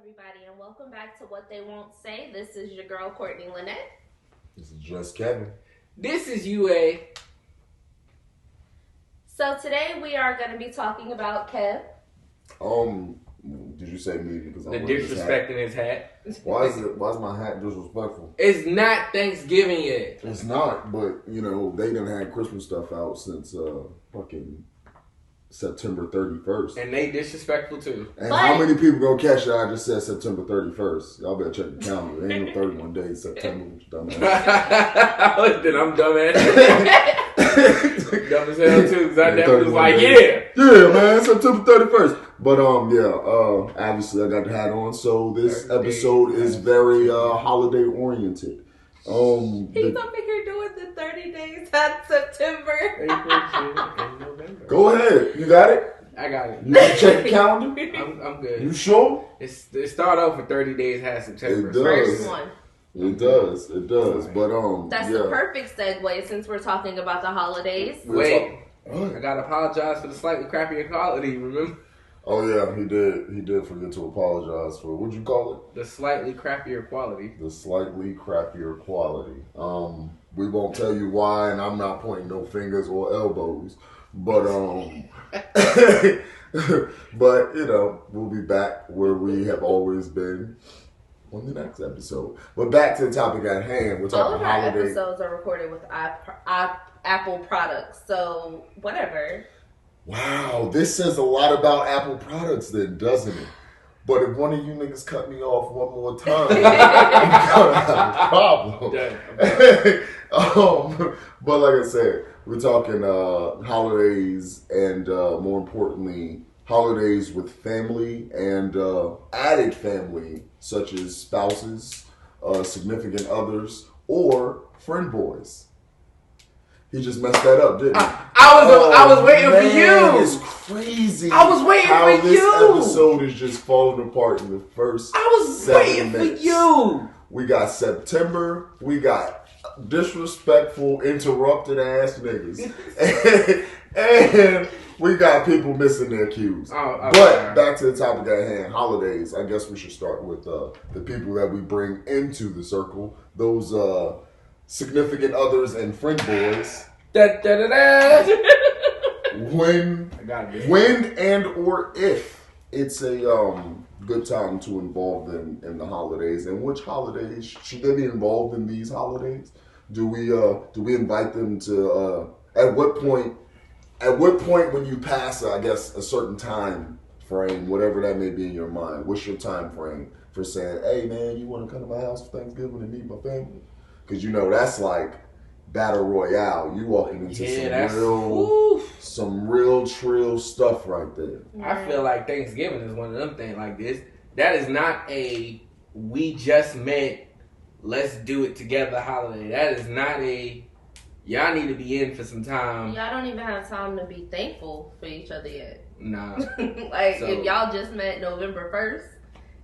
everybody, and welcome back to What They Won't Say. This is your girl, Courtney Lynette. This is just Kevin. This is UA. So today we are going to be talking about Kev. Did you say me because I'm The wearing disrespect in his hat. Why is my hat disrespectful? It's not Thanksgiving yet. It's not, but they done had Christmas stuff out since fucking September 31st. And they disrespectful too. And how many people gonna catch that? I just said September 31st. Y'all better check the calendar. There ain't no 31 days September, dumbass. Then I'm dumbass. Dumb as hell too, because I definitely was like, yeah, man, September 31st. But obviously I got the hat on, so this episode is very holiday oriented. He's over here doing the 30 days at September. April, June, and November. Go ahead, you got it. I got it. You can check the calendar. I'm good. You sure? It start off for 30 days has September. It does. First one. It does. But That's the perfect segue since we're talking about the holidays. Wait, I gotta apologize for the slightly crappier quality. Remember? Oh yeah, he did. He did forget to apologize for what'd you call it? The slightly crappier quality. The slightly crappier quality. We won't tell you why, and I'm not pointing no fingers or elbows. But but we'll be back where we have always been on the next episode. But back to the topic at hand. We're talking All of our holiday. episodes are recorded with Apple products, so whatever. Wow, this says a lot about Apple products then, doesn't it? But if one of you niggas cut me off one more time, we're gonna have a problem. But like I said, we're talking holidays and more importantly, holidays with family and added family, such as spouses, significant others, or friend boys. He just messed that up, didn't he? I was waiting for you. It's crazy. I was waiting how for this you. episode is just falling apart in the first. I was 7 waiting minutes. for you. We got September. We got disrespectful, interrupted ass niggas, and we got people missing their cues. But back to the topic at hand, holidays. I guess we should start with the people that we bring into the circle. Those significant others and friend boys. When and or if it's a good time to involve them in the holidays, and which holidays should they be involved in these holidays? Do we invite them to at what point when you pass I guess a certain time frame, whatever that may be in your mind, what's your time frame for saying, hey man, you want to come to my house for Thanksgiving and meet my family? Because that's like battle royale. You walking into some real trill stuff right there. I feel like Thanksgiving is one of them things like this. That is not a we just met, let's do it together holiday. That is not a y'all need to be in for some time. Y'all don't even have time to be thankful for each other yet. Nah. If y'all just met November 1st,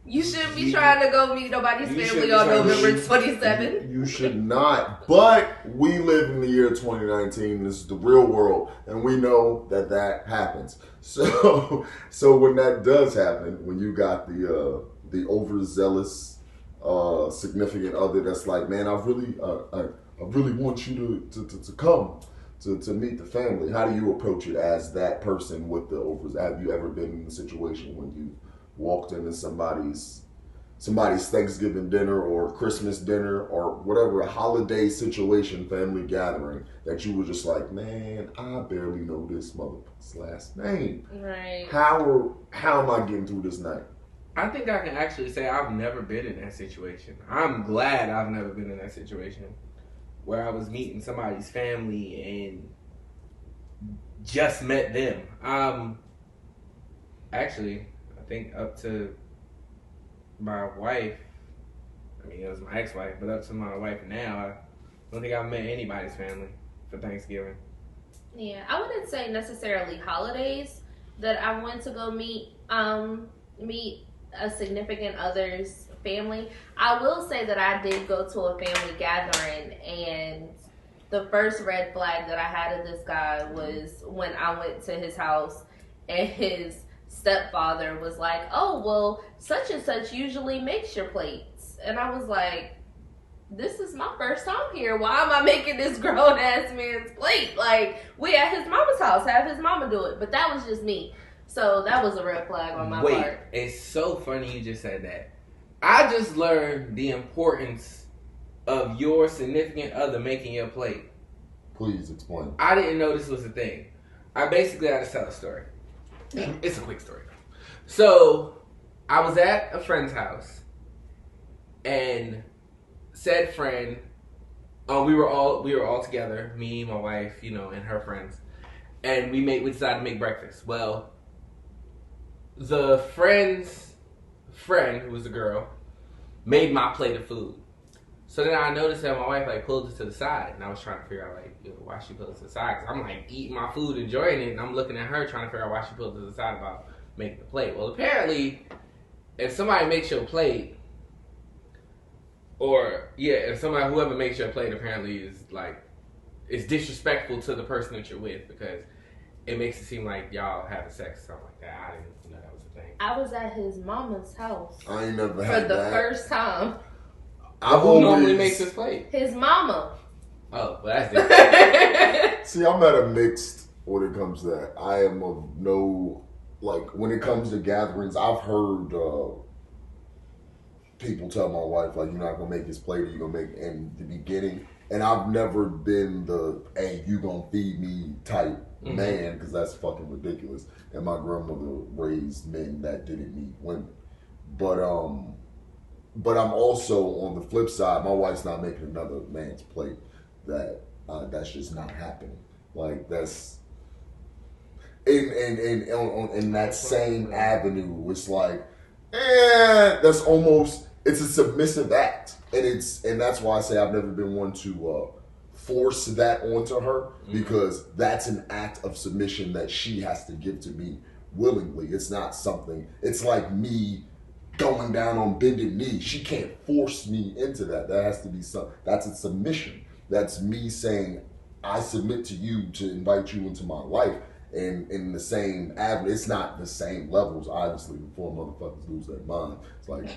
you shouldn't be trying to go meet nobody's family on November 27th. You should not. But we live in the year 2019. This is the real world, and we know that happens. So when that does happen, when you got the overzealous significant other that's like, man, I really want you to come to meet the family. How do you approach it as that person with the overs? Have you ever been in a situation when you walked into somebody's Thanksgiving dinner or Christmas dinner or whatever, a holiday situation, family gathering, that you were just like, man, I barely know this motherfucker's last name. Right. How am I getting through this night? I think I can actually say I've never been in that situation. I'm glad I've never been in that situation where I was meeting somebody's family and just met them. Actually, I think up to my wife, it was my ex-wife, but up to my wife now, I don't think I've met anybody's family for Thanksgiving. Yeah, I wouldn't say necessarily holidays that I went to go meet a significant other's family. I will say that I did go to a family gathering, and the first red flag that I had of this guy was when I went to his house and his stepfather was like, oh, well, such and such usually makes your plates. And I was like, this is my first time here. Why am I making this grown ass man's plate? Like, we at his mama's house, have his mama do it. But that was just me. So that was a red flag on my part. Wait, it's so funny you just said that. I just learned the importance of your significant other making your plate. Please explain. I didn't know this was a thing. I basically had to tell a story. It's a quick story. So, I was at a friend's house, and said friend, we were all together, me, my wife, and her friends, and we decided to make breakfast. Well, the friend's friend, who was a girl, made my plate of food. So then I noticed that my wife pulled it to the side, and I was trying to figure out why she pulled it to the side. Cause I'm eating my food, enjoying it, and I'm looking at her trying to figure out why she pulled it to the side about making the plate. Well, apparently, if somebody makes your plate, whoever makes your plate apparently is it's disrespectful to the person that you're with, because it makes it seem like y'all having sex or something like that. I didn't know that was a thing. I was at his mama's house. I ain't never had that. For the first time. Who normally makes this plate? His mama. Oh, well, that's different. See, I'm at a mixed when it comes to that. I am of no, when it comes to gatherings, I've heard people tell my wife, you're not going to make his plate, or you're going to make in the beginning. And I've never been the, hey, you going to feed me type man, because that's fucking ridiculous. And my grandmother raised men that didn't need women. But I'm also, on the flip side, my wife's not making another man's plate. That's just not happening. That's in that same avenue. It's that's almost, it's a submissive act, and that's why I say I've never been one to force that onto her, because that's an act of submission that she has to give to me willingly. It's not something. It's like me going down on bended knee. She can't force me into that. That has to be that's a submission. That's me saying, I submit to you to invite you into my life. And in the same avenue, it's not the same levels, obviously, before motherfuckers lose their mind. It's like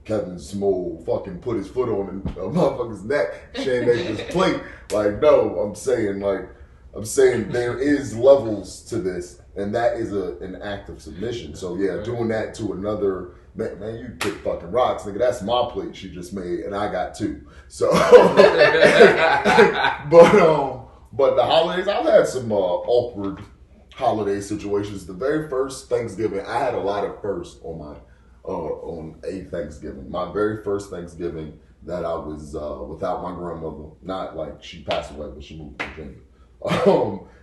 Kevin Smole fucking put his foot on a motherfucker's neck, Shane ate his plate. No, I'm saying there is levels to this, and that is an act of submission. So yeah, doing that to another, man, you kick fucking rocks, nigga. That's my plate she just made, and I got two. So, but the holidays, I've had some awkward holiday situations. The very first Thanksgiving, I had a lot of firsts on a Thanksgiving. My very first Thanksgiving that I was without my grandmother. Not she passed away, but she moved to Virginia.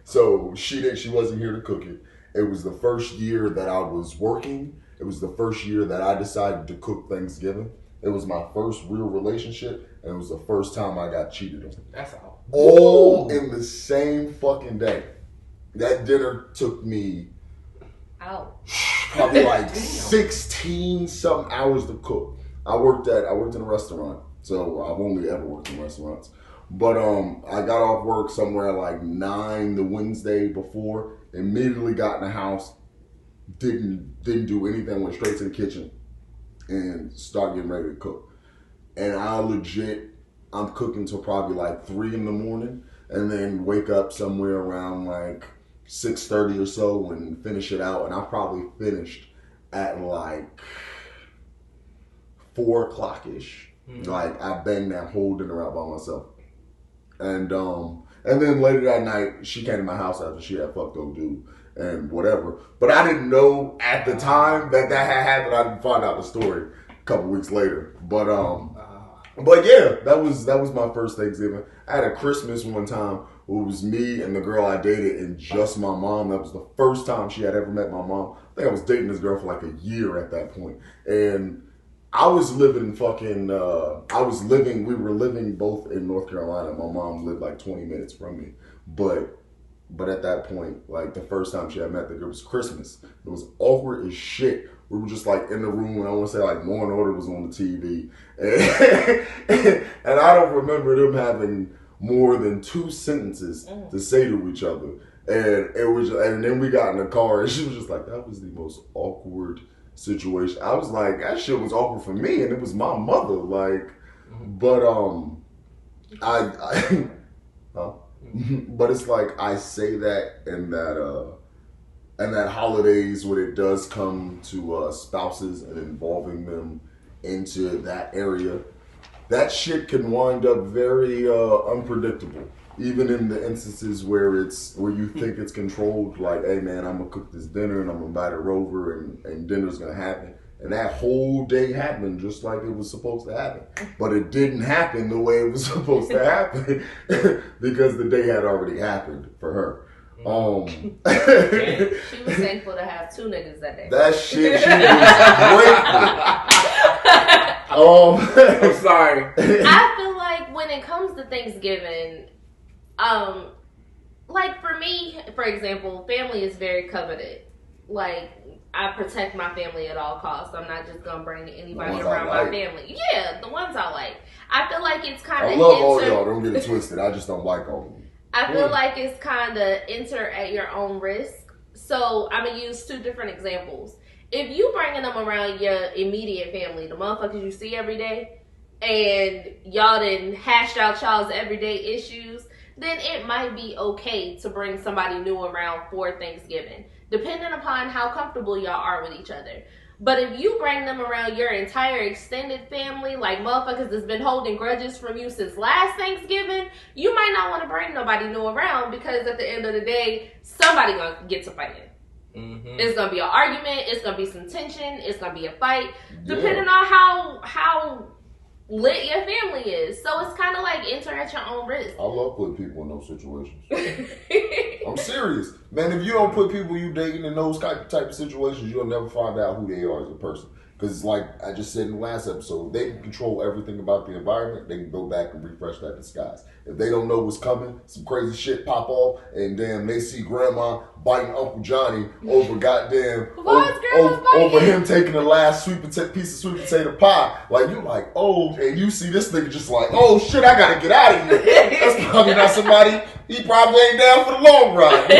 So she wasn't here to cook it. It was the first year that I was working. It was the first year that I decided to cook Thanksgiving. It was my first real relationship, and it was the first time I got cheated on. That's all in the same fucking day. That dinner took me probably 16 something hours to cook. I worked in a restaurant, so I've only ever worked in restaurants. But I got off work somewhere 9 the Wednesday before. Immediately got in the house, didn't do anything. Went straight to the kitchen and started getting ready to cook. And I'm cooking till probably 3 in the morning, and then wake up somewhere around 6:30 or so and finish it out. And I probably finished at 4 o'clock ish. I banged that whole dinner out by myself. And then later that night, she came to my house after she had fucked old dude and whatever. But I didn't know at the time that had happened. I didn't find out the story a couple weeks later. But yeah, that was my first Thanksgiving. I had a Christmas one time. It was me and the girl I dated and just my mom. That was the first time she had ever met my mom. I think I was dating this girl for a year at that point. And I was living we were living both in North Carolina. My mom lived 20 minutes from me. But at that point, the first time she had met the girl, was Christmas. It was awkward as shit. We were just in the room, and I want to say Law and Order was on the TV. And I don't remember them having more than 2 sentences to say to each other. And it was, and then we got in the car, and she was just like, "That was the most awkward situation." I was like, "That shit was awkward for me, and it was my mother." Like, but I but it's like I say that in that holidays when it does come to spouses and involving them into that area, that shit can wind up very unpredictable. Even in the instances where you think it's controlled, like, hey man, I'm gonna cook this dinner and I'm gonna invite her over and dinner's gonna happen. And that whole day happened just like it was supposed to happen. But it didn't happen the way it was supposed to happen because the day had already happened for her. She was thankful to have 2 niggas that day. That shit, she was grateful. I'm sorry. I feel like when it comes to Thanksgiving, like for me, for example, family is very coveted. Like, I protect my family at all costs. I'm not just gonna bring anybody around my family. Yeah, the ones I like. I feel like it's kind of. I love all y'all. Don't get it twisted. I just don't like all of them. I feel like it's kind of enter at your own risk. So I'm gonna use 2 different examples. If you bringing them around your immediate family, the motherfuckers you see every day, and y'all done hashed out y'all's everyday issues, then it might be okay to bring somebody new around for Thanksgiving, depending upon how comfortable y'all are with each other. But if you bring them around your entire extended family, like motherfuckers that's been holding grudges from you since last Thanksgiving, you might not want to bring nobody new around because at the end of the day, somebody gonna get to fighting. Mm-hmm. It's gonna be an argument. It's gonna be some tension. It's gonna be a fight, depending on how lit your family is. So it's kind of like enter at your own risk. I love putting people in those situations. I'm serious. Man, if you don't put people you dating in those type of situations, you'll never find out who they are as a person. Because like I just said in the last episode, they can control everything about the environment. They can go back and refresh that disguise. If they don't know what's coming, some crazy shit pop off, and damn, they see grandma biting Uncle Johnny over goddamn over him taking the last piece of sweet potato pie. Like you like, oh, and you see this nigga just like, oh shit, I gotta get out of here. That's probably not somebody. He probably ain't down for the long ride.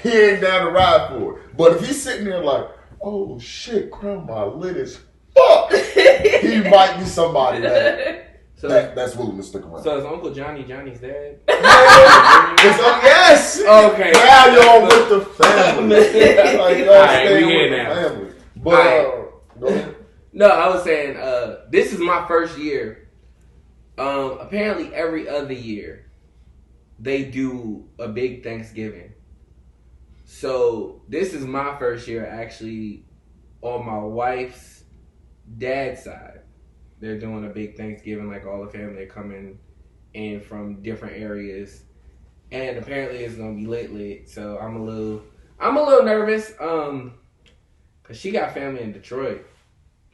He ain't down to ride for it. But if he's sitting there like, oh shit, grandma lit as fuck, he might be somebody that's willing to stick around. So is Uncle Johnny's dad? Yes. Okay. Now y'all with the family. Like y'all right, staying we with here the now. family. But go ahead. No, I was saying this is my first year. Apparently every other year they do a big Thanksgiving. So this is my first year actually on my wife's dad's side. They're doing a big Thanksgiving, like all the family are coming in from different areas, and apparently it's gonna be lit. So I'm a little nervous, cause she got family in Detroit.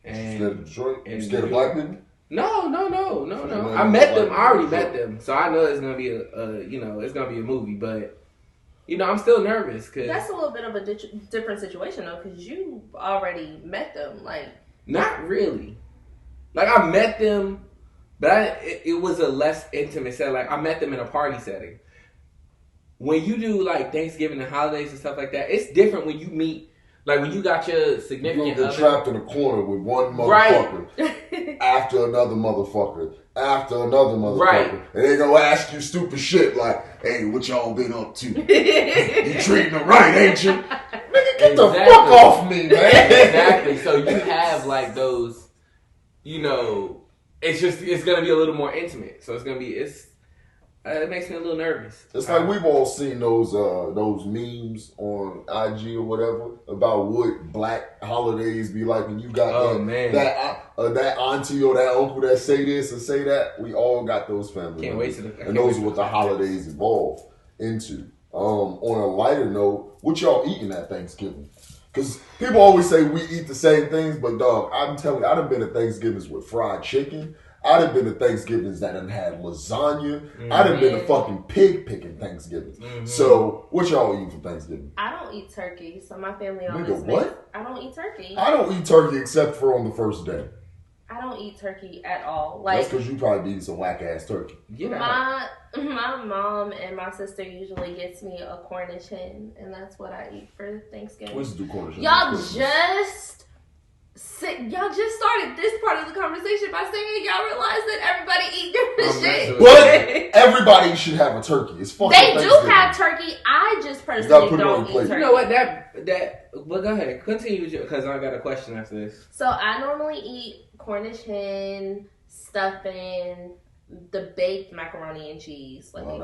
And scared of Detroit? You scared of black people? No. I met them. I already met them, so I know it's gonna be it's gonna be a movie, but. I'm still nervous because that's a little bit of a different situation though, because you already met them. Like, not really. Like I met them, but it was a less intimate setting. Like I met them in a party setting. When you do like Thanksgiving and holidays and stuff like that, it's different when you meet. Like when you got your significant other. You're trapped in a corner with one motherfucker after another mother, right. And they gonna ask you stupid shit like, "Hey, what y'all been up to? You treating them right, ain't you? Nigga, get the fuck off me, man." Exactly. So you have like those, it's gonna be a little more intimate. So it makes me a little nervous. It's like we've all seen those memes on IG or whatever about what black holidays be like when you got that auntie or that uncle that say this and say that. We all got those family members. And those are what the holidays evolve into. On a lighter note, what y'all eating at Thanksgiving? Because people always say we eat the same things, but dog, I'm telling you, I done been to Thanksgivings with fried chicken. I done been to Thanksgivings that done had lasagna. Mm-hmm. I done been to fucking pig picking Thanksgivings. Mm-hmm. So, what y'all eating for Thanksgiving? I don't eat turkey, so my family always what? I don't eat turkey. I don't eat turkey except for on the first day. I don't eat turkey at all. That's Like because you probably eating some whack ass turkey. my mom and my sister usually gets me a Cornish hen, and that's what I eat for Thanksgiving. What's the Cornish hen? Y'all just started this part of the conversation by saying y'all realize that everybody eat different shit. But everybody should have a turkey. It's fucking They do have turkey. I just personally don't eat turkey. You know what? Well, go ahead. Continue with because I got a question after this. So I normally eat Cornish hen, stuffing, the baked macaroni and cheese. Like it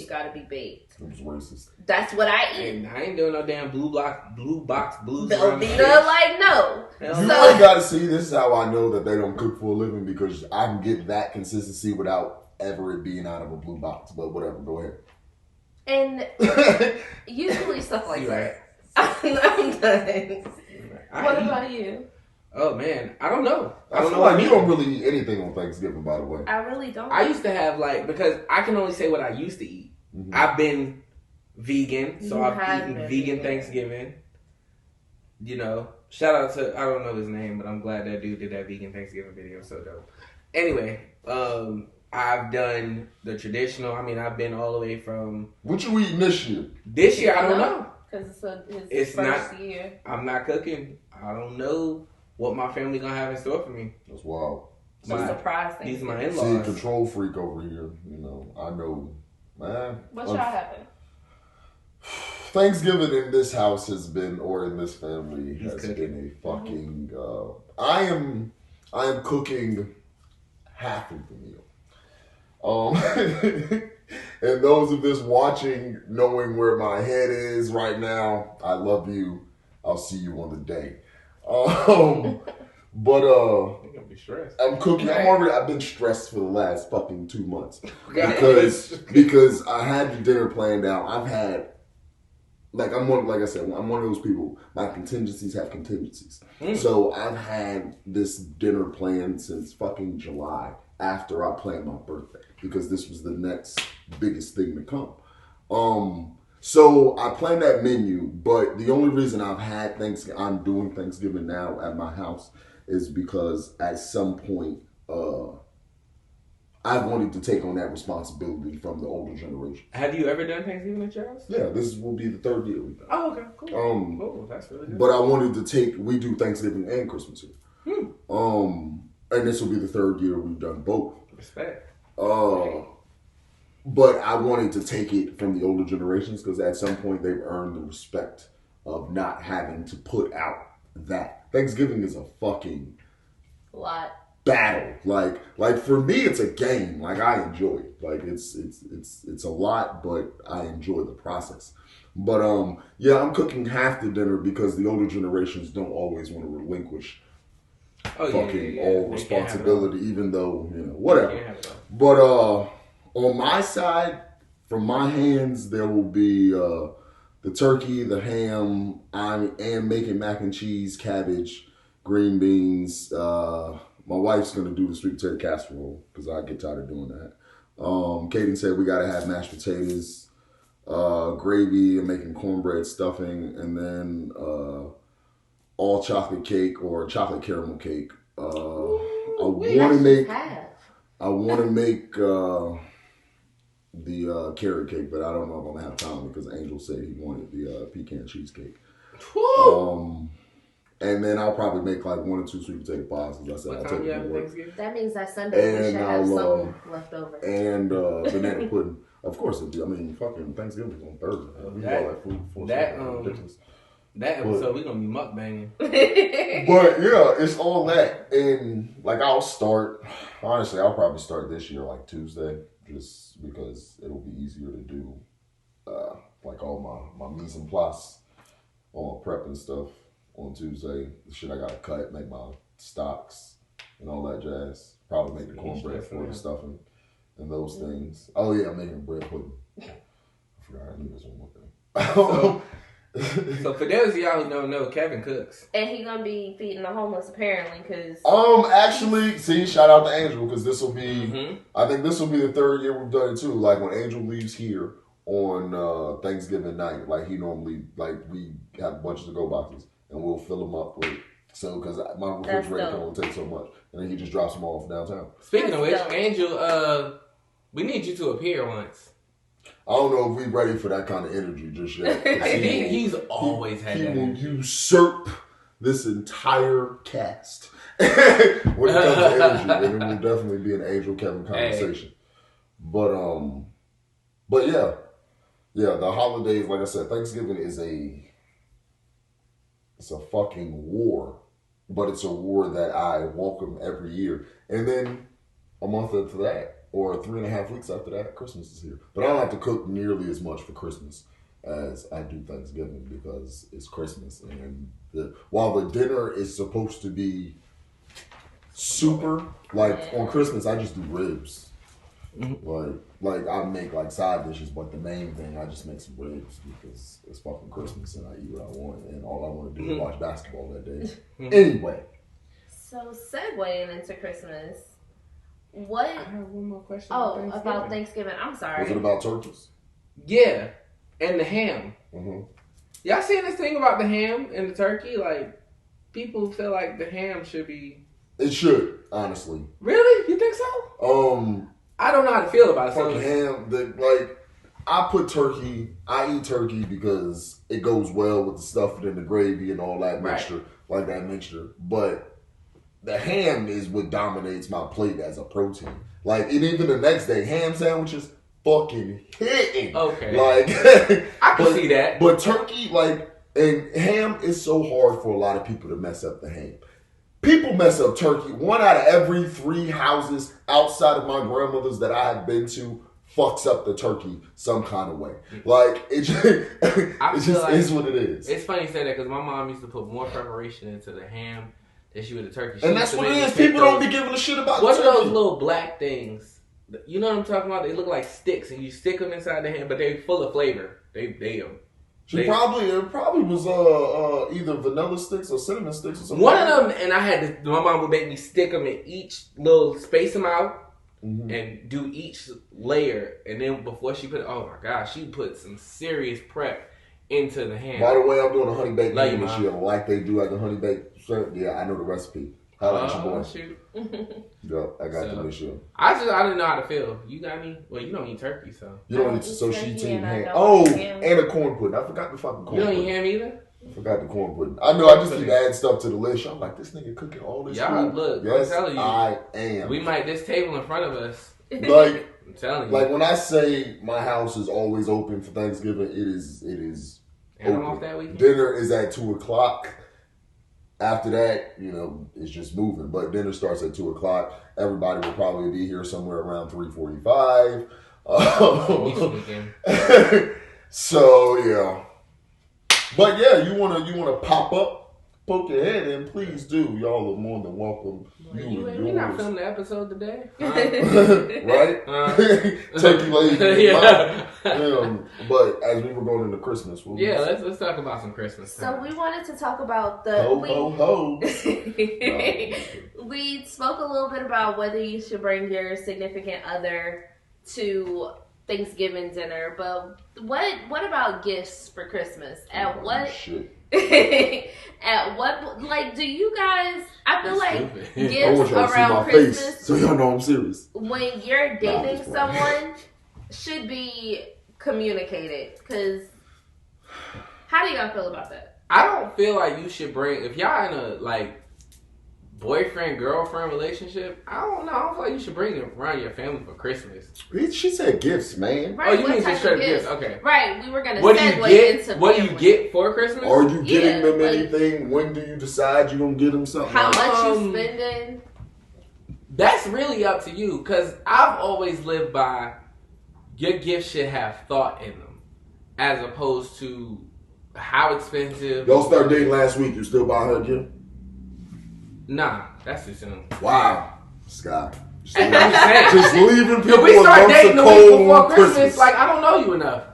gotta be baked. It was racist. That's what I eat. And I ain't doing no damn blue box blues. Velveeta, like no. You really gotta see. This is how I know that they don't cook for a living because I can get that consistency without ever it being out of a blue box. But whatever, go ahead. And usually stuff like that. I'm done. What about you? Oh man, I don't know. I don't know. Like you don't really eat anything on Thanksgiving, by the way. I really don't. I used to have because I can only say what I used to eat. Mm-hmm. I've been vegan, so I've eaten vegan Thanksgiving. You know, shout out to I don't know his name, but I'm glad that dude did that vegan Thanksgiving video. So dope. Anyway, I've done the traditional. I mean, I've been all the way from. What you eating this year? This year, I don't know. Because it's his first year. I'm not cooking. I don't know what my family gonna have in store for me. That's wild. It's a surprise thing. These are my in-laws. See, control freak over here. You know, I know, man. What y'all having? Thanksgiving in this house has been, or in this family, has been a fucking. I am cooking half of the meal. And those of us watching, knowing where my head is right now, I love you. I'll see you on the day. But you're gonna be stressed. I'm cooking. I've been stressed for the last fucking 2 months because I had the dinner planned out. I've had like I'm one of those people. My contingencies have contingencies. So I've had this dinner planned since fucking July after I planned my birthday because this was the next biggest thing to come. So I planned that menu, but the only reason I'm doing Thanksgiving now at my house is because at some point I wanted to take on that responsibility from the older generation. Have you ever done Thanksgiving at your house? Yeah, this will be the third year we've done. Oh, okay, cool. Cool, that's really good. But I wanted to we do Thanksgiving and Christmas here. And this will be the third year we've done both. Respect. But I wanted to take it from the older generations because at some point they've earned the respect of not having to put out that. Thanksgiving is a fucking lot battle. Like for me, it's a game. Like I enjoy it. Like it's a lot, but I enjoy the process. But yeah, I'm cooking half the dinner because the older generations don't always want to relinquish all responsibility, even though whatever. But on my side, from my hands, there will be the turkey, the ham. I am making mac and cheese, cabbage, green beans. My wife's going to do the sweet potato casserole because I get tired of doing that. Kaden said we got to have mashed potatoes, gravy, and making cornbread stuffing, and then all chocolate cake or chocolate caramel cake. I want to make the carrot cake, but I don't know if I'm gonna have time because Angel said he wanted the pecan cheesecake. And then I'll probably make like 1 or 2 sweet potato pies because I said I'll take it to work. That means that Sunday we should have some left over. And banana pudding. Of course it'll be. I mean, fucking Thanksgiving's on Thursday. We got like food for ridiculous. That episode we gonna be mukbanging. But yeah, it's all that. And like I'll probably start this year like Tuesday. Just because it'll be easier to do like all my mise en place, all my prep and stuff on Tuesday. The shit I gotta cut, make my stocks and all that jazz. Probably make the cornbread for the stuffing and those things. Oh yeah, I'm making bread pudding. I forgot I knew this one more thing. So for those of y'all who don't know, Kevin cooks. And he gonna be feeding the homeless apparently because actually, see, shout out to Angel because this will be I think this will be the third year we've done it too. Like when Angel leaves here on Thanksgiving night, like he normally we have bunches of go boxes and we'll fill them up with So, because my refrigerator can only take so much. And then he just drops them off downtown. Speaking of which, Angel, we need you to appear once. I don't know if we're ready for that kind of energy just yet. He's always had that. He will usurp this entire cast when it comes to energy. And it will definitely be an Angel Kevin conversation. Hey. But yeah. Yeah, the holidays, like I said, Thanksgiving is it's a fucking war. But it's a war that I welcome every year. And then a month after that, or 3.5 weeks after that, Christmas is here. But I don't have to cook nearly as much for Christmas as I do Thanksgiving because it's Christmas. And while the dinner is supposed to be super, like on Christmas, I just do ribs. Mm-hmm. Like I make like side dishes, but the main thing, I just make some ribs because it's fucking Christmas and I eat what I want. And all I want to do is watch basketball that day. Anyway. So segueing into Christmas. What? I have one more question. About Thanksgiving. I'm sorry. Was it about turkeys? Yeah, and the ham. Mm-hmm. Y'all seen this thing about the ham and the turkey? Like, people feel like the ham should be. It should, honestly. Really? You think so? I don't know how to feel about it. Fucking ham. I eat turkey because it goes well with the stuffing and the gravy and all that mixture, like that mixture. But the ham is what dominates my plate as a protein. Like, and even the next day, ham sandwiches fucking hitting. Okay. Like, I can see that. But turkey, and ham is so hard for a lot of people to mess up the ham. People mess up turkey. 1 out of every 3 houses outside of my grandmother's that I have been to fucks up the turkey some kind of way. Like, it just is what it is. It's funny you say that because my mom used to put more preparation into the ham than she would the turkey. And that's what it is. People don't be giving a shit about what the turkey. What are those little black things? You know what I'm talking about? They look like sticks and you stick them inside the ham, but they're full of flavor. It probably was either vanilla sticks or cinnamon sticks or something. One of them, and my mom would make me stick them in each little, space them out, and do each layer. And then before she put it, oh my gosh, she put some serious prep into the ham. By the way, I'm doing a honey baked ham this year, like they do like a honey baked shirt. Yeah, I know the recipe. Shoot. Yep, I got them this year. I didn't know how to feel. You got me? Well, you don't eat turkey, so. You don't eat, so she eating ham. Oh, and a corn pudding. I forgot the fucking corn pudding. You don't eat ham either? I forgot the corn pudding. I know, I just need to add stuff to the list. I'm like, this nigga cooking all this food. Look, yes, I'm telling you. I am. We might, this table in front of us. Like, I'm telling you. Like, when I say my house is always open for Thanksgiving, it is and open. I'm off that weekend? Dinner is at 2 o'clock. After that, it's just moving. But dinner starts at 2 o'clock. Everybody will probably be here somewhere around 3:45. So yeah. But yeah, you wanna pop up, poke your head in, please do. Y'all are more than welcome. We're not filming the episode today. Right? Turkey lady. Yeah. But as we were going into Christmas. Let's talk about some Christmas time. So we wanted to talk about the... Ho. We spoke a little bit about whether you should bring your significant other to Thanksgiving dinner, but what about gifts for Christmas? At what, like, do you guys, I feel like gifts around Christmas, so y'all know I'm serious. When you're dating someone, should be communicated, because how do y'all feel about that? I don't feel like you should bring, if y'all in a, like, boyfriend-girlfriend relationship, I don't know. I don't feel like you should bring it around your family for Christmas. She said gifts, man. Right, you mean just straight gifts? Okay. Right, we were going to segue into what do you get for Christmas? Are you getting them anything? When do you decide you're going to get them something? How much you spending? That's really up to you, because I've always lived by your gifts should have thought in them, as opposed to how expensive. Y'all started dating last week. You still buy her a gift? Nah, that's too soon. Wow, Scott. Just leaving people. If we start dating the week before Christmas, like, I don't know you enough.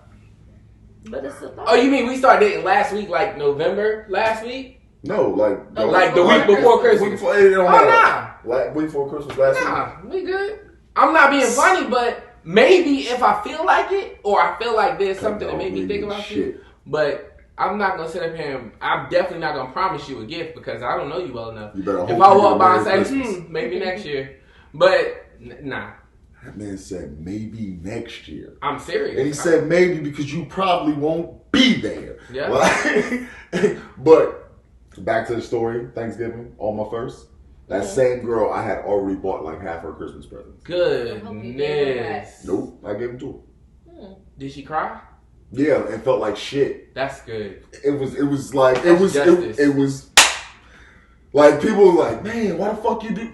But it's a thought. Oh, you mean we started dating last week, like November last week? No, like the week before Christmas. Week before Christmas last week. Nah, we good. I'm not being funny, but maybe if I feel like it, or I feel like there's something that made me think about you. But I'm not gonna sit up here and I'm definitely not gonna promise you a gift because I don't know you well enough. You better hope if I you walk get a by and Merry say, Christmas. maybe next year, but nah. That man said maybe next year. I'm serious. And he said maybe because you probably won't be there. Yeah. Like, but back to the story, Thanksgiving, all my first. That same girl, I had already bought like half her Christmas presents. Goodness. Nope, I gave them to her. Did she cry? Yeah, and felt like shit. That's good. It was like That's it was like people were like, man, why the fuck you do?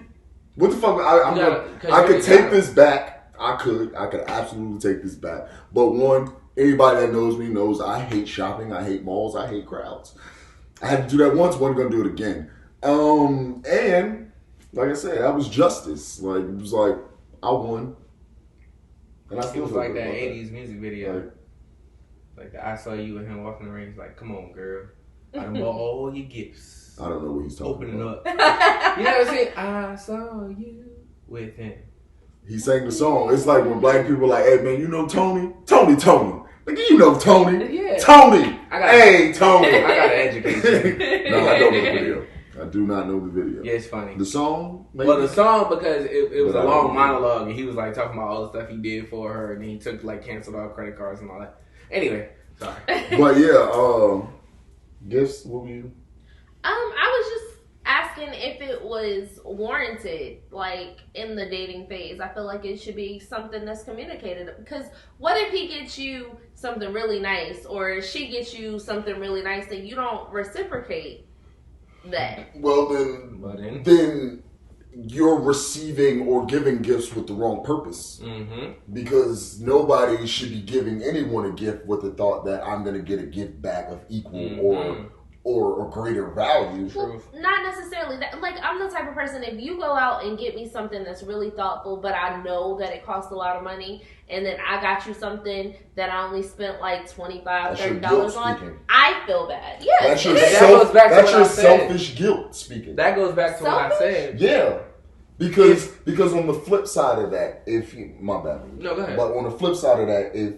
What the fuck? I could take this back. I could absolutely take this back. But one, anybody that knows me knows I hate shopping. I hate malls. I hate crowds. I had to do that once. Wasn't gonna do it again. And like I said, that was justice. Like it was like I won. And I It still was feel like good that about 80s music video. Like, Like the I saw you and him walking the ring. He's like, come on, girl. I done bought all your gifts. I don't know what he's talking Open about. it up. You never seen I saw you with him. He sang the song. It's like when black people are like, hey man, you know Tony? Tony. Like, you know Tony. Yeah. Tony. Hey, Tony. I gotta educate you. No, I don't know the video. I do not know the video. Yeah, it's funny. The song? Maybe? Well, the song, because it was But a I don't long know. monologue, and he was like talking about all the stuff he did for her, and then he took like canceled all credit cards and all that. Anyway, sorry. But yeah, gifts, what were you? I was just asking if it was warranted, like in the dating phase. I feel like it should be something that's communicated. Because what if he gets you something really nice, or she gets you something really nice, and you don't reciprocate that? Well, But then, then you're receiving or giving gifts with the wrong purpose. Because nobody should be giving anyone a gift with the thought that I'm going to get a gift back of equal or greater value. Well, not necessarily that. Like, I'm the type of person, if you go out and get me something that's really thoughtful, but I know that it costs a lot of money, and then I got you something that I only spent like $25, That's your $30 guilt on, speaking. I feel bad. Yes, That's your, it is. That goes back to that's what your I said. selfish guilt speaking. that goes back to what I said. Yeah. Because on the flip side of that, my bad. No, go ahead. But on the flip side of that, if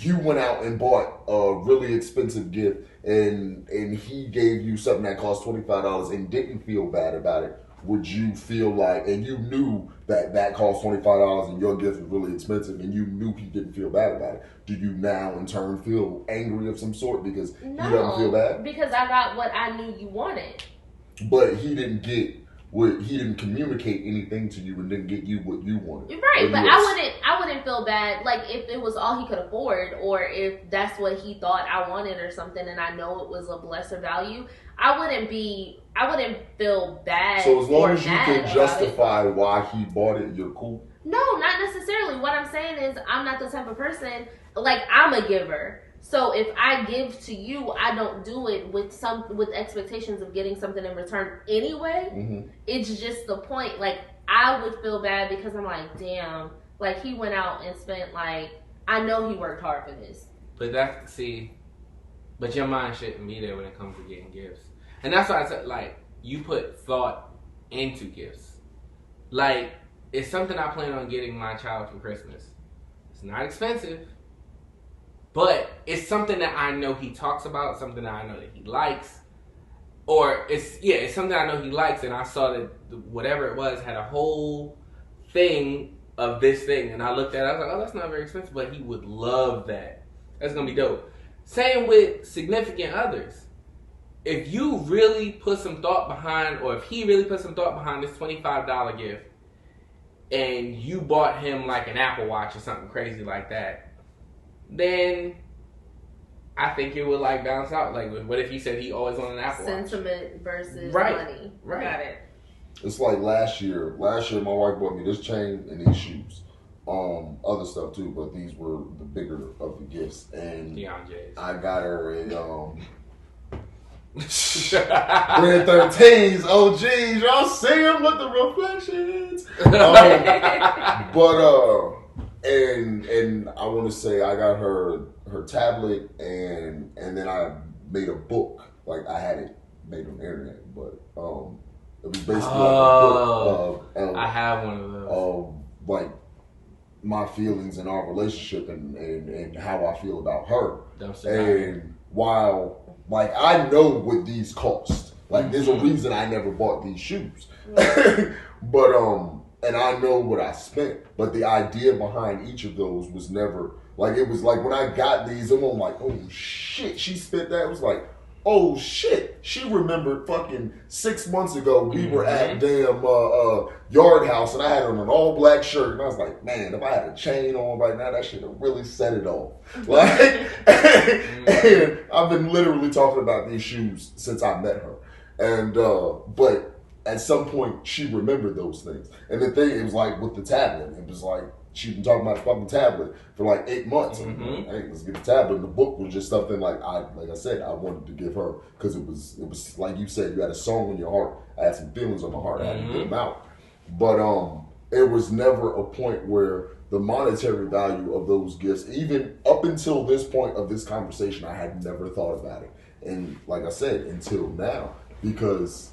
you went out and bought a really expensive gift and he gave you something that cost $25 and didn't feel bad about it, would you feel like, and you knew that cost $25 and your gift was really expensive and you knew he didn't feel bad about it, do you now in turn feel angry of some sort because he doesn't feel bad? Because I got what I knew you wanted. But he didn't communicate anything to you and didn't get you what you wanted. Right, but I wouldn't feel bad, like if it was all he could afford, or if that's what he thought I wanted or something, and I know it was of lesser value. I wouldn't feel bad. So as long or as you mad can about justify why he bought it, you're cool. No, not necessarily. What I'm saying is I'm not the type of person, like, I'm a giver. So if I give to you, I don't do it with expectations of getting something in return anyway. Mm-hmm. It's just the point. Like, I would feel bad because I'm like, damn, like, he went out and spent, like, I know he worked hard for this. But your mind shouldn't be there when it comes to getting gifts. And that's why I said, like, you put thought into gifts. Like, it's something I plan on getting my child for Christmas. It's not expensive. But it's something that I know he talks about, something that I know that he likes. Or it's something I know he likes, and I saw that whatever it was had a whole thing of this thing. And I looked at it, I was like, oh, that's not very expensive, but he would love that. That's going to be dope. Same with significant others. If you really put some thought behind, or if he really put some thought behind this $25 gift, and you bought him like an Apple Watch or something crazy like that, then I think it would like balance out. Like, what if he said he always wanted an Apple Watch? Sentiment versus Right. money. Right. Got it. It's like last year. Last year, my wife bought me this chain and these shoes. Other stuff too, but these were the bigger of the gifts. And DeAndre's. I got her a 313s. Oh, geez, y'all see them with the reflections. And I want to say I got her tablet and then I made a book. Like, I had it made on the internet, but it was basically like a book of I have one of those. like my feelings in our relationship and how I feel about her. Dumpster And while, like, I know what these cost. Like, there's a reason I never bought these shoes. But, and I know what I spent. But the idea behind each of those was never, like, it was like when I got these, I'm like, oh shit, she spent that. It was like, oh shit, she remembered fucking 6 months ago we were at damn Yard House and I had on an all black shirt and I was like, man, if I had a chain on right now, that should have really set it off. Like, and I've been literally talking about these shoes since I met her, and but at some point she remembered those things. And the thing, it was like with the tablet, it was like she'd been talking about the fucking tablet for like 8 months. And hey, let's get a tablet. And the book was just something like I said, I wanted to give her because it was like you said, you had a song in your heart. I had some feelings on my heart. I had to get them out. But it was never a point where the monetary value of those gifts, even up until this point of this conversation, I had never thought about it. And like I said, until now, because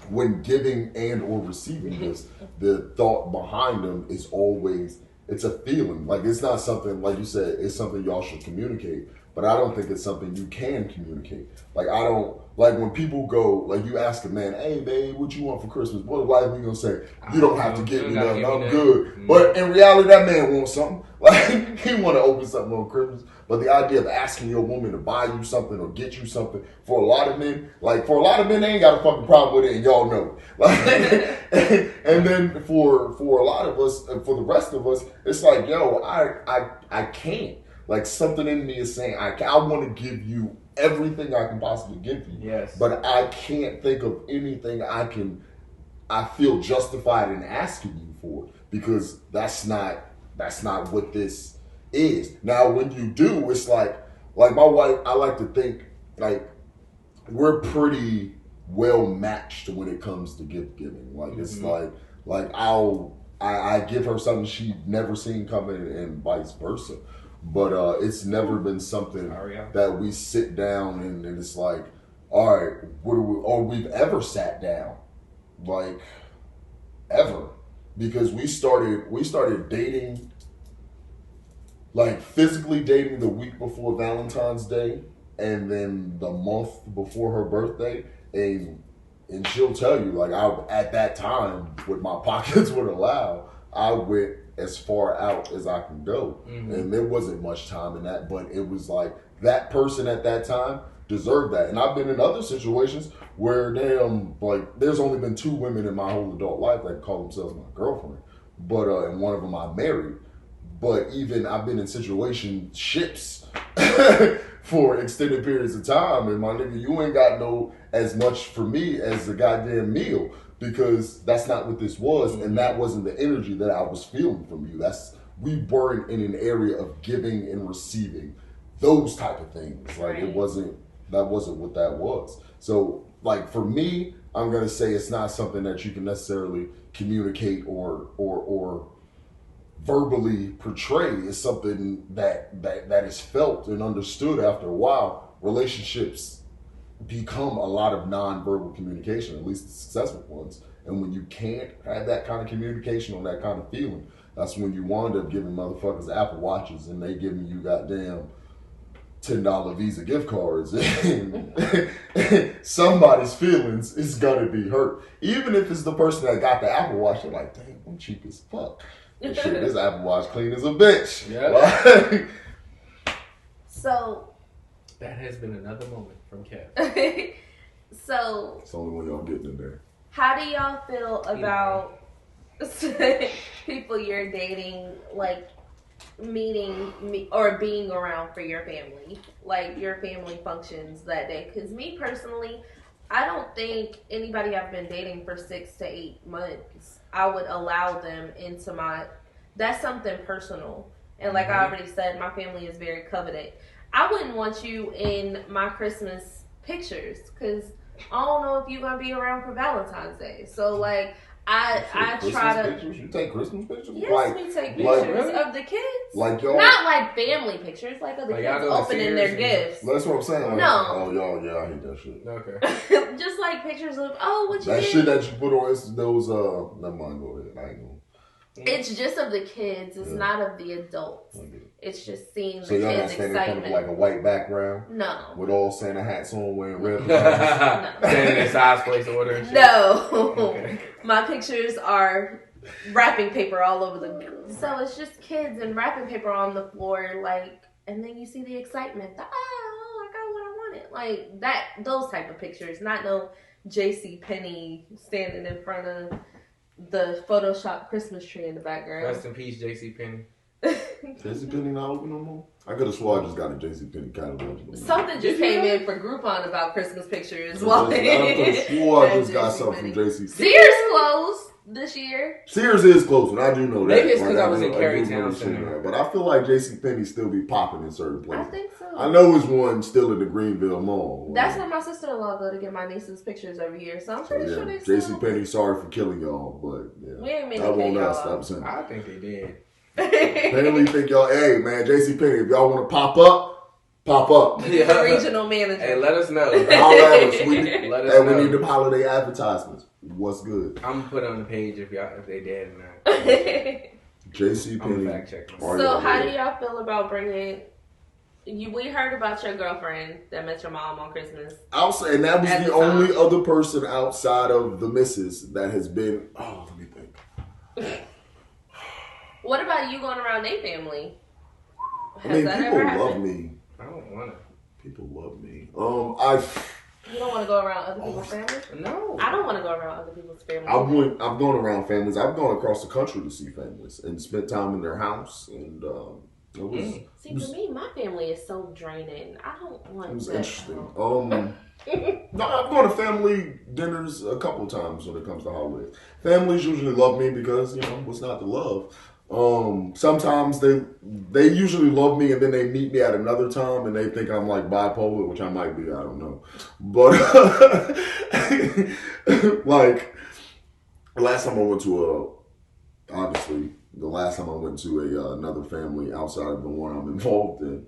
when giving and or receiving this, the thought behind them is always, it's a feeling. Like, it's not something, like you said, it's something y'all should communicate. But I don't think it's something you can communicate. Like, I don't, like when people go, like you ask a man, hey babe, what you want for Christmas? What is life gonna say? You don't have to get me nothing, I'm good. But in reality, that man wants something. Like, he want to open something on Christmas. But the idea of asking your woman to buy you something or get you something, for a lot of men, they ain't got a fucking problem with it, and y'all know it. Like, and then for a lot of us, for the rest of us, it's like, yo, I can't. Like, something in me is saying, I want to give you everything I can possibly give you. Yes. But I can't think of anything I feel justified in asking you for, because that's not what this is. Now, when you do, it's like my wife, I like to think, like, we're pretty well matched when it comes to gift giving. Like, it's like I give her something she'd never seen coming and vice versa. But it's never been something that we sit down and it's like, all right, or we've ever sat down, like, ever, because we started dating, like physically dating the week before Valentine's Day, and then the month before her birthday, and she'll tell you, like, at that time, what my pockets would allow, I went as far out as I can go. And there wasn't much time in that, but it was like that person at that time deserved that. And I've been in other situations where there's only been 2 women in my whole adult life that call themselves my girlfriend, but and one of them I married. But even I've been in situationships for extended periods of time, and my nigga, you ain't got no as much for me as a goddamn meal. Because that's not what this was, and that wasn't the energy that I was feeling from you. We weren't in an area of giving and receiving, those type of things. Like, that wasn't what that was. So, like, for me, I'm gonna say it's not something that you can necessarily communicate or verbally portray. It's something that is felt and understood after a while. Relationships become a lot of non-verbal communication, at least the successful ones. And when you can't have that kind of communication on that kind of feeling, that's when you wind up giving motherfuckers Apple Watches and they giving you goddamn $10 Visa gift cards. And somebody's feelings is gonna be hurt. Even if it's the person that got the Apple Watch, they're like, damn, I'm cheap as fuck. And shit, this Apple Watch clean as a bitch. Yeah. So that has been another moment from Kev. So it's only when y'all getting in there. How do y'all feel about people you're dating, like, meeting me or being around for your family, like your family functions that day? Because me personally, I don't think anybody I've been dating for 6 to 8 months, I would allow them into that's something personal. And like I already said, my family is very coveted. I wouldn't want you in my Christmas pictures because I don't know if you're gonna be around for Valentine's Day. So like I try to. Pictures? You take Christmas pictures? Yes, we take pictures of the kids. Like y'all, not like family pictures, like of the kids opening their gifts. That's what I'm saying. Like, no. Oh, y'all, yeah, I hate that shit. Okay. Just like pictures of what you that did. shit that you put on those. Never mind. Go ahead. I ain't gonna. It's just of the kids. It's not of the adults. It's just seeing the So y'all not kids' standing in front of excitement. like a white background No. with all Santa hats on, wearing red. Standing in size, place, order. And shit. No. Okay. My pictures are wrapping paper all over so it's just kids and wrapping paper on the floor, like, and then you see the excitement. I got what I wanted. Like that, those type of pictures, not no JC Penney standing in front of the Photoshop Christmas tree in the background. Rest in peace, JC Penney. JC Penney not open no more? I could have swore I just got a JC Penney catalog. Something just came in for Groupon about Christmas pictures. I could have swore I just got something from JC Penney. Sears closed this year. Sears is close, and I do know that. Maybe it's because Like, I was in do Carytown know shit Center. there. But I feel like JC Penney still be popping in certain I places. think so. I know it's one still in the Greenville Mall. That's where my sister-in-law go to get my niece's pictures every year. So I'm pretty sure they JC still. Penny, sorry for killing y'all, but yeah. We ain't mean that to kill won't y'all. us. Stop saying. I think they did. Apparently think y'all, hey man, JC Penny, if y'all want to pop up, pop up. The regional manager. Hey, let us know. Holler at us. We need, Let us hey, know. we need them holiday advertisements. What's good? I'm gonna put it on the page if they dead or not. JC I'm Penny. gonna fact check. So how do y'all feel about bringing? We heard about your girlfriend that met your mom on Christmas. I'll say, and that was At the the only time. other person outside of the missus that has been. Oh, let me think. What about you going around their family? I mean, that people ever love happened? me. I don't wanna. People love me. You don't want to go around other people's family? No. I don't want to go around other people's family. I've gone around families. I've gone across the country to see families and spent time in their house, and it was See, for me, my family is so draining. I don't want it was that. interesting. No, I've gone to family dinners a couple of times when it comes to holidays. Families usually love me because what's not to love. Sometimes they usually love me and then they meet me at another time and they think I'm like bipolar, which I might be, I don't know. But like the last time I went to another family outside of the one I'm involved in,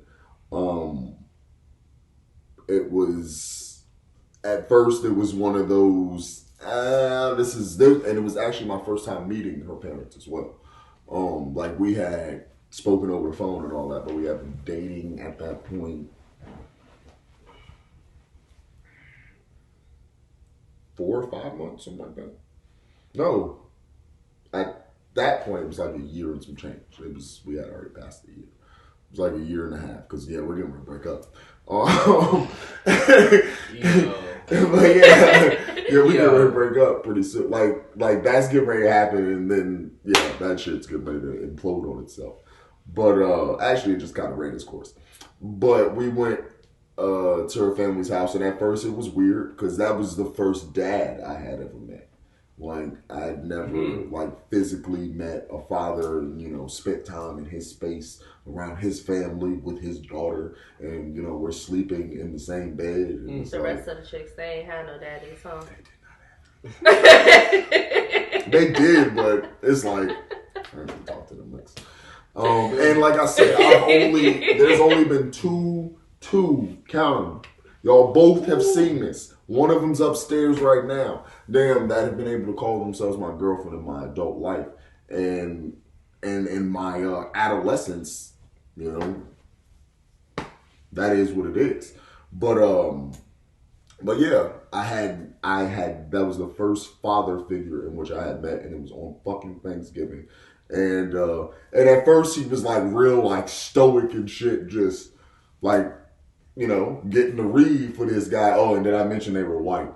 it was at first it was one of those and it was actually my first time meeting her parents as well. Like we had spoken over the phone and all that, but we had been dating at that point 4 or 5 months, something like that. No, at that point it was like a year and some change. We had already passed the year. It was like a year and a half because we're getting ready to break up. But we getting ready to break up pretty soon. Like that's getting ready to happen, and then that shit's getting ready to implode on itself. But actually, it just kind of ran its course. But we went to her family's house, and at first it was weird because that was the first dad I had ever met. Like I had never physically met a father, and spent time in his space around his family with his daughter, and we're sleeping in the same bed. And The rest of the chicks, they ain't had no daddies, huh? They did not have. They did, but it's like I don't even talk to them next. And like I said, there's only been two count them. Y'all both have seen this. One of them's upstairs right now. Damn, that have been able to call themselves my girlfriend in my adult life. And in my adolescence, that is what it is. But yeah, I had that was the first father figure in which I had met, and it was on fucking Thanksgiving. And at first he was like real like stoic and shit, just like getting the read for this guy. Oh, and did I mention they were white?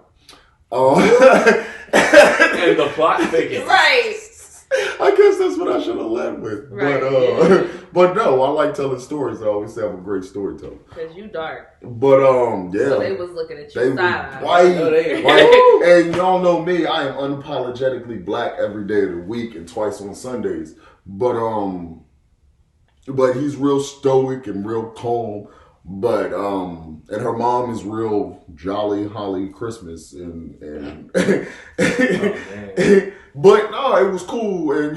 And the plot thickens. Right. I guess that's what I should have led with. Right, But no, I like telling stories. I always say I'm a great storyteller. Because you dark. But yeah. So they was looking at They you were side. white. And y'all know me, I am unapologetically black every day of the week and twice on Sundays. But he's real stoic and real calm. But and her mom is real jolly holly Christmas and but no, it was cool, and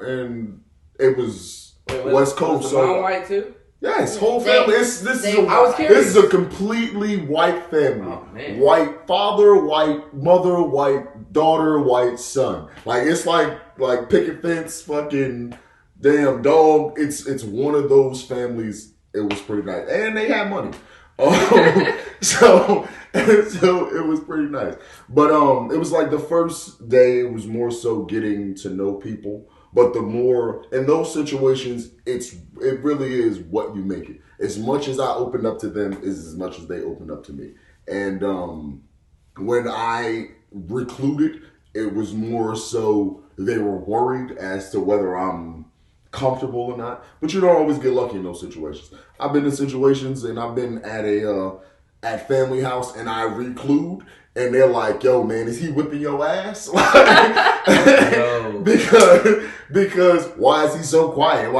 and it was West Coast. Was the mom white too? Yes, whole family. This is a completely white family. Oh, man. White father, white mother, white daughter, white son. Like it's like picket fence, fucking damn dog. It's one of those families. It was pretty nice, and they had money. So it was pretty nice. But it was like the first day. It was more so getting to know people. But the more in those situations, it really is what you make it. As much as I opened up to them is as much as they opened up to me. And when I recluded, it was more so they were worried as to whether I'm comfortable or not. But you don't always get lucky in those situations. I've been in situations and I've been at at family house and I reclude. And they're like, yo, man, is he whipping your ass? Because why is he so quiet?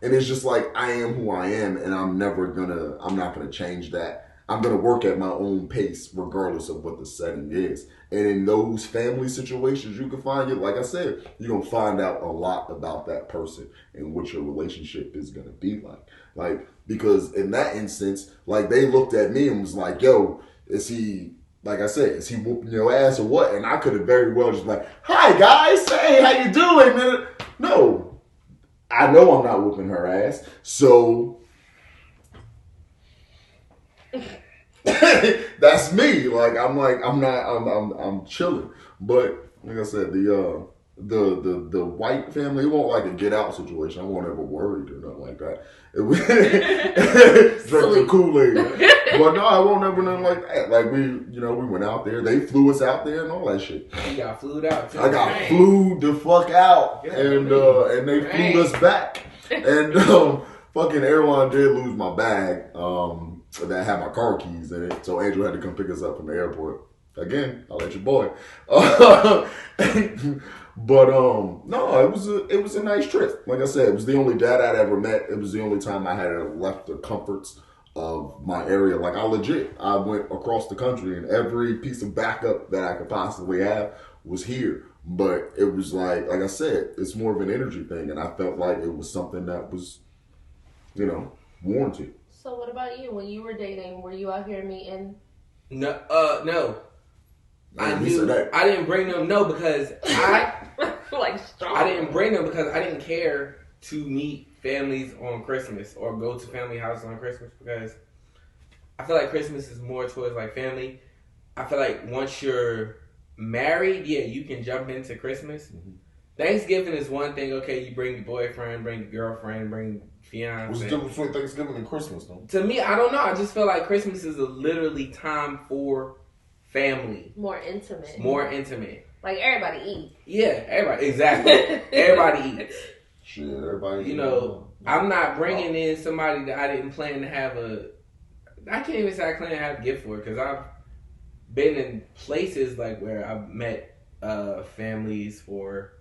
And it's just like, I am who I am, and I'm not gonna change that. I'm gonna work at my own pace, regardless of what the setting is. And in those family situations, you can find it, like I said, you're gonna find out a lot about that person and what your relationship is gonna be like. Like, because in that instance, like they looked at me and was like, yo, is he, like I said, is he whooping your ass or what? And I could have very well just like, hi guys, hey, how you doing, man? No, I know I'm not whooping her ass, so that's me. I'm chilling. But like I said, the white family, it won't like a get out situation. I won't ever worried or nothing like that. It was drink the Kool-Aid. But no, I won't ever nothing like that. Like we went out there. They flew us out there and all that shit. You got flued out too. I got flew the fuck out, and they flew us back. And fucking airline did lose my bag that had my car keys in it. So Andrew had to come pick us up from the airport. Again, I'll let your boy. But no, it was a nice trip. Like I said, it was the only dad I'd ever met. It was the only time I had left the comforts of my area. Like I went across the country, and every piece of backup that I could possibly have was here. But it was like I said, it's more of an energy thing, and I felt like it was something that was, warranted. So what about you? When you were dating, were you out here meeting? No. I didn't bring them. No, because I didn't bring them because I didn't care to meet families on Christmas or go to family houses on Christmas, because I feel like Christmas is more towards like family. I feel like once you're married, yeah, you can jump into Christmas. Mm-hmm. Thanksgiving is one thing. Okay, you bring your boyfriend, bring your girlfriend, bring fiance. What's the difference between Thanksgiving and Christmas, though? To me, I don't know. I just feel like Christmas is literally time for family. More intimate. Like everybody eat. Yeah, everybody. Exactly. Everybody eats. Shit, everybody. I'm not bringing in somebody that I didn't plan to have I can't even say I plan to have a gift for, because I've been in places like where I've met families for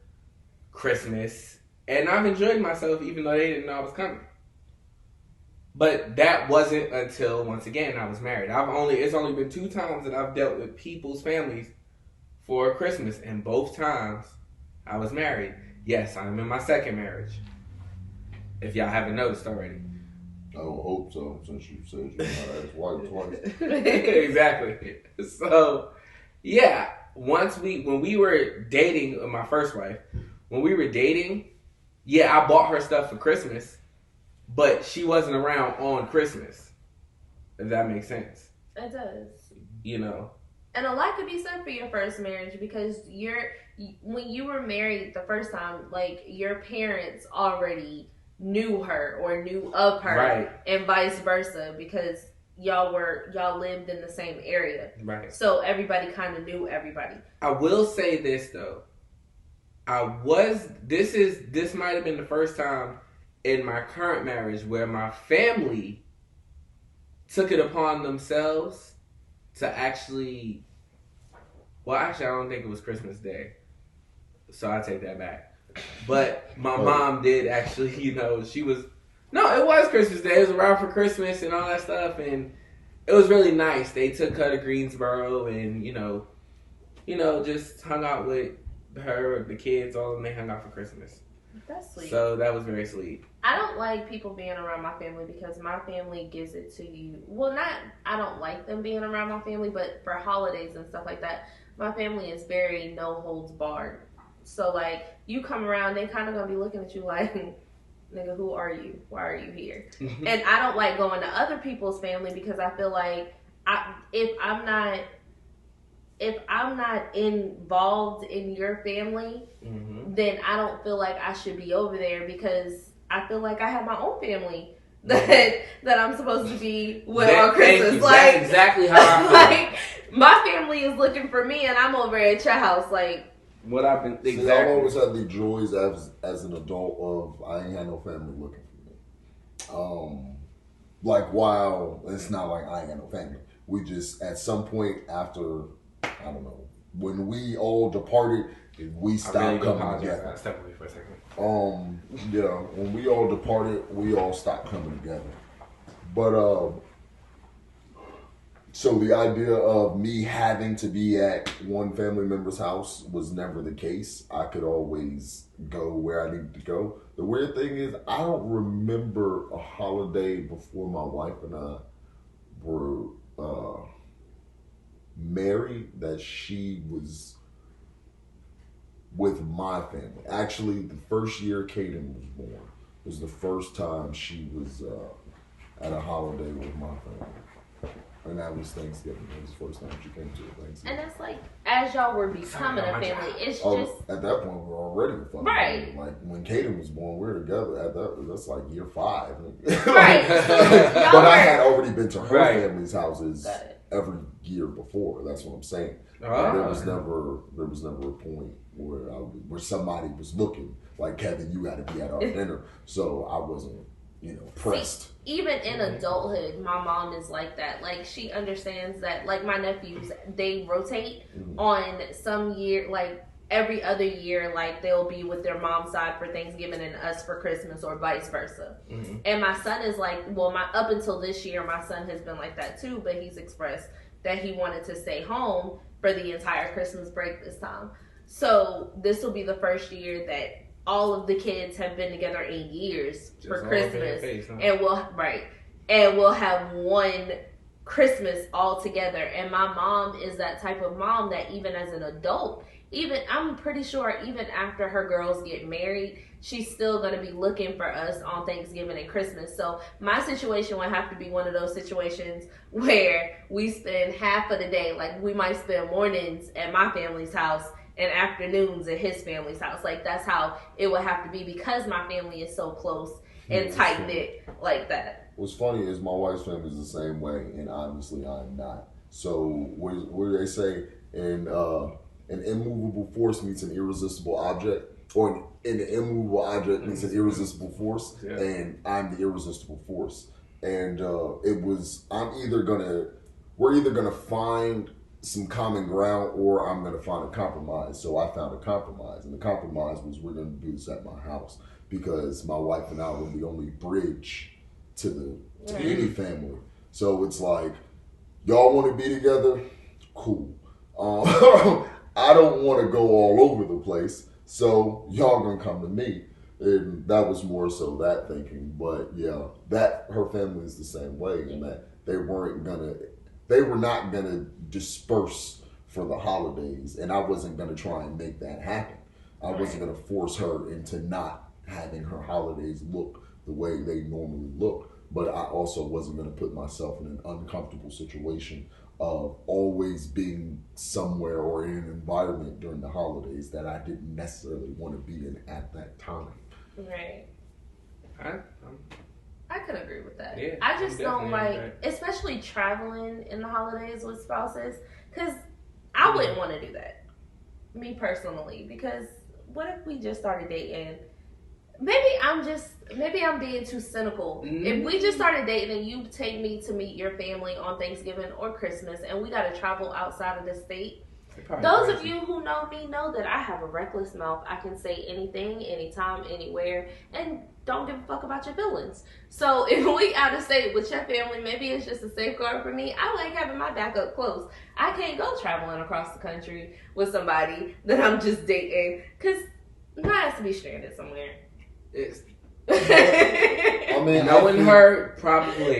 Christmas, and I've enjoyed myself even though they didn't know I was coming. But that wasn't until, once again, I was married. It's only been 2 times that I've dealt with people's families for Christmas, and both times I was married. Yes, I'm in my second marriage, if y'all haven't noticed already. I would hope so, since you said you're not as white twice. Exactly. So, yeah, when we were dating, my first wife, when we were dating, yeah, I bought her stuff for Christmas, but she wasn't around on Christmas. If that makes sense. It does. And a lot could be said for your first marriage, because when you were married the first time, like your parents already knew her or knew of her, right, and vice versa, because y'all lived in the same area, right? So everybody kind of knew everybody. I will say this though, this might have been the first time in my current marriage where my family took it upon themselves to actually, I don't think it was Christmas Day, so I take that back. But my mom did actually, it was Christmas Day. It was around for Christmas and all that stuff, and it was really nice. They took her to Greensboro and, just hung out with her, the kids, all of them. They hung out for Christmas. That's sweet. So that was very sweet. I don't like people being around my family because my family gives it to you. Well, I don't like them being around my family, but for holidays and stuff like that, my family is very no holds barred. So, like, you come around, they kind of going to be looking at you like, nigga, who are you? Why are you here? And I don't like going to other people's family because I feel like if I'm not involved in your family, then I don't feel like I should be over there because I feel like I have my own family that I'm supposed to be with on Christmas. Like, that's exactly how I feel. Like, my family is looking for me and I'm over at your house. Like, what I've been exactly. I've always had the joys as an adult of I ain't had no family looking for me. Like, while it's not like I ain't got no family, we just at some point after, I don't know, when we all departed, we stopped coming together. I stepped away for a second. Yeah, when we all departed, we all stopped coming together. But so the idea of me having to be at one family member's house was never the case. I could always go where I needed to go. The weird thing is, I don't remember a holiday before my wife and I were married that she was with my family. Actually, the first year Kaden was born was the first time she was at a holiday with my family. And that was Thanksgiving. It was the first time she came to a Thanksgiving. and it's like, as y'all were becoming a family, it's just... At that point, we were already a fucking right. family. Like, when Kaden was born, we were together. That's like year 5. Right. But I had already been to her family's houses every year before. That's what I'm saying. There was never a point where somebody was looking like, Kevin, you got to be at our dinner. So I wasn't, pressed. See, even in adulthood, my mom is like that. Like, she understands that, like, my nephews, they rotate on some year, like, every other year, like, they'll be with their mom's side for Thanksgiving and us for Christmas or vice versa. And my son is like, well, up until this year, my son has been like that too, but he's expressed that he wanted to stay home for the entire Christmas break this time. So this will be the first year that all of the kids have been together in years for Christmas, and we'll have one Christmas all together. And my mom is that type of mom that even as an adult, I'm pretty sure even after her girls get married, she's still going to be looking for us on Thanksgiving and Christmas. So my situation would have to be one of those situations where we spend half of the day, like we might spend mornings at my family's house and afternoons at his family's house. Like, that's how it would have to be because my family is so close and tight-knit like that. What's funny is my wife's family is the same way, and obviously I'm not. So where they say an immovable force meets an irresistible object, or an immovable object meets an irresistible force, and I'm the irresistible force. And we're either gonna find some common ground or I'm gonna find a compromise. So I found a compromise, and the compromise was we're gonna do this at my house because my wife and I were the only bridge to any family. So it's like, y'all want to be together? Cool. I don't want to go all over the place, so y'all gonna come to me. And that was more so that thinking. But yeah, that her family is the same way, in that they were not gonna disperse for the holidays, and I wasn't gonna try and make that happen. I wasn't gonna force her into not having her holidays look the way they normally look. But I also wasn't gonna put myself in an uncomfortable situation of always being somewhere or in an environment during the holidays that I didn't necessarily want to be in at that time. Right. I could agree with that. Yeah, I just don't like, especially traveling in the holidays with spouses, because I wouldn't want to do that, me personally, because what if we just started dating? Maybe I'm being too cynical. If we just started dating and you take me to meet your family on Thanksgiving or Christmas and we got to travel outside of the state, those of you who know me know that I have a reckless mouth. I can say anything, anytime, anywhere, and don't give a fuck about your feelings. So if we out of state with your family, maybe it's just a safeguard for me. I like having my back up close. I can't go traveling across the country with somebody that I'm just dating, because I has to be stranded somewhere. It's I mean, knowing her, probably.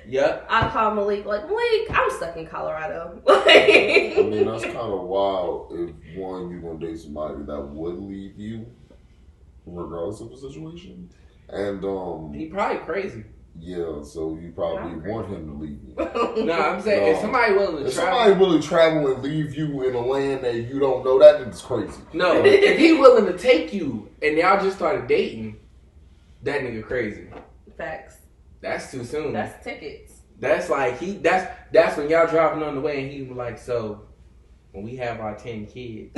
Yep. I call Malik like, Malik, I'm stuck in Colorado. I mean, that's kind of wild if, one, you're going to date somebody that would leave you, regardless of the situation. And, He probably crazy. yeah, so you probably want him to leave you. No, I'm saying, if somebody willing to travel. Somebody willing to travel and leave you in a land that you don't know, that nigga's crazy. No, if he willing to take you and y'all just started dating, that nigga crazy. Facts. That's too soon. That's tickets. That's like that's when y'all driving on the way and he was like, so when we have our 10 kids.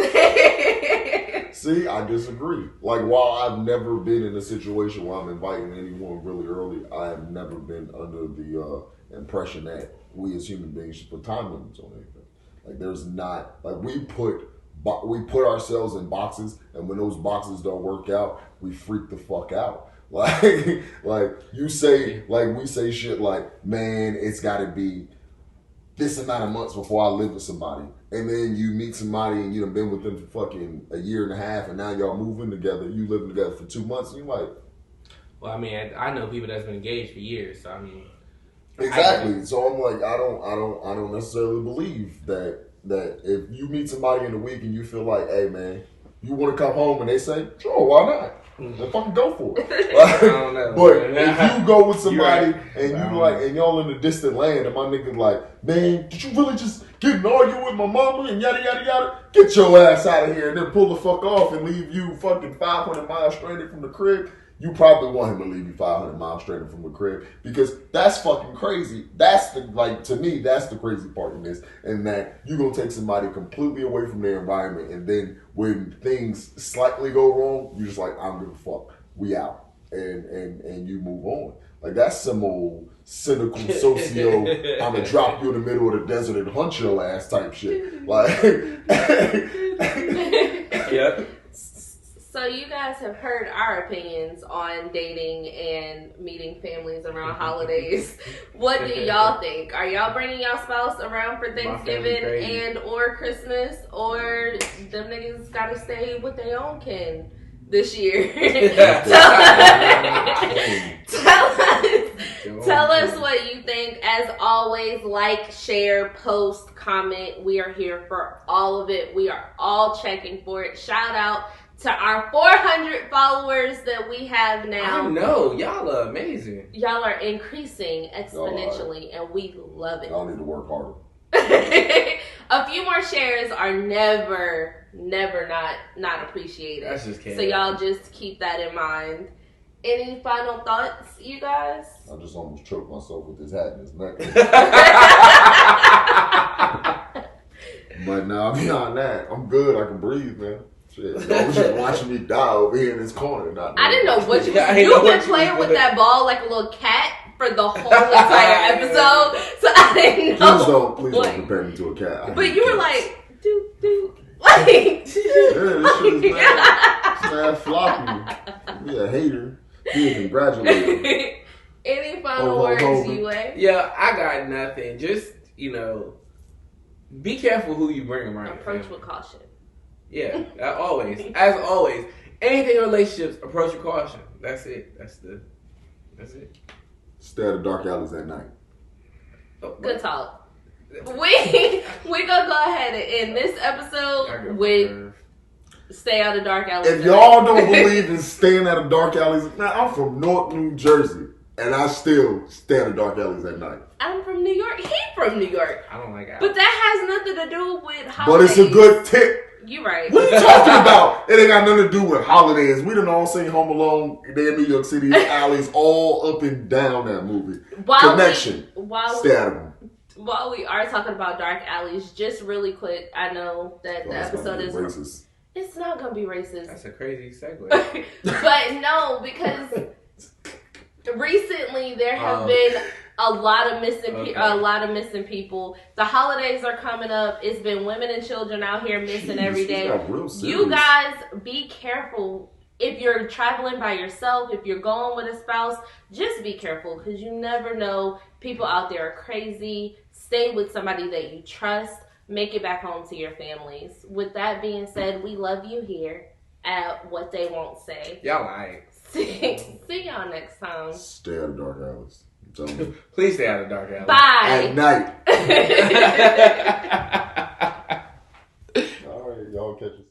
See, I disagree. Like, while I've never been in a situation where I'm inviting anyone really early, I have never been under the impression that we as human beings should put time limits on anything. Like, there's not, like, we put ourselves in boxes, and when those boxes don't work out, we freak the fuck out. Like you say, like we say shit like, man, it's got to be this amount of months before I live with somebody. And then you meet somebody and you done been with them for fucking a year and a half, and now y'all moving together. You living together for 2 months, and you're like, well, I mean, I know people that's been engaged for years, so I mean, exactly. So I'm like, I don't necessarily believe that if you meet somebody in the week and you feel like, hey man, you want to come home, and they say, sure, why not? Then fucking go for it. Like, I don't know. But if you go with somebody right. and you like, and y'all in a distant land, and my nigga like, man, did you really just get in an argument with my mama and yada yada yada? Get your ass out of here, and then pull the fuck off and leave you fucking 500 miles stranded from the crib. You probably want him to leave you 500 miles stranded from the crib, because that's fucking crazy. That's the, like, to me, that's the crazy part in this, and that you gonna take somebody completely away from their environment, and then when things slightly go wrong, you just like, I don't give a fuck, we out, and you move on. Like, that's some old cynical socio, I'm gonna drop you in the middle of the desert and hunt your ass type shit. Like, yep. So you guys have heard our opinions on dating and meeting families around holidays. What do y'all think? Are y'all bringing y'all spouse around for Thanksgiving and or Christmas, or them niggas gotta stay with their own kin this year? Tell us what you think. As always, like, share, post, comment. We are here for all of it. We are all checking for it. Shout out to our 400 followers that we have now. I know. Y'all are amazing. Y'all are increasing exponentially, and we love it. Y'all need to work harder. A few more shares are never not appreciated. That's just kidding. So y'all just keep that in mind. Any final thoughts, you guys? I just almost choked myself with this hat in his neck. But now, beyond that, I'm good. I can breathe, man. Shit, y'all just watching me die over here in this corner. I didn't know what you was. You've been playing with that ball like a little cat for the whole entire episode, so I didn't know. Please don't compare me to a cat. But you were like, do, like, yeah, this shit is mad floppy. Be a hater. Be a congratulator. Any final words, UA? Yeah, I got nothing. Just, be careful who you bring around. Approach with caution. Yeah, always. As always. Anything in relationships, approach with caution. That's it. That's it. Stay at the dark alleys at night. Oh, good talk. We gonna go ahead and end this episode with stay out of dark alleys. If y'all don't believe in staying out of dark alleys, now I'm from North New Jersey, and I still stay out of dark alleys at night. I'm from New York. He from New York. I don't like alleys. But that has nothing to do with holidays. But it's a good tip. You right. What are you talking about? It ain't got nothing to do with holidays. We done all seen Home Alone. They in New York City alleys all up and down that movie. Connection. Stay out of them. While we are talking about dark alleys, just really quick, I know that the episode is racist. It's not gonna be racist. That's a crazy segue. But no, because recently there have been a lot of missing people. The holidays are coming up. It's been women and children out here missing every day. You guys, be careful. If you're traveling by yourself, if you're going with a spouse, just be careful, because you never know. People out there are crazy. Stay with somebody that you trust. Make it back home to your families. With that being said, we love you here at at what they won't say. Y'all alright. See y'all next time. Stay out of dark alleys. I'm telling you. Please stay out of dark alley. Bye. At night. All right, y'all catch us.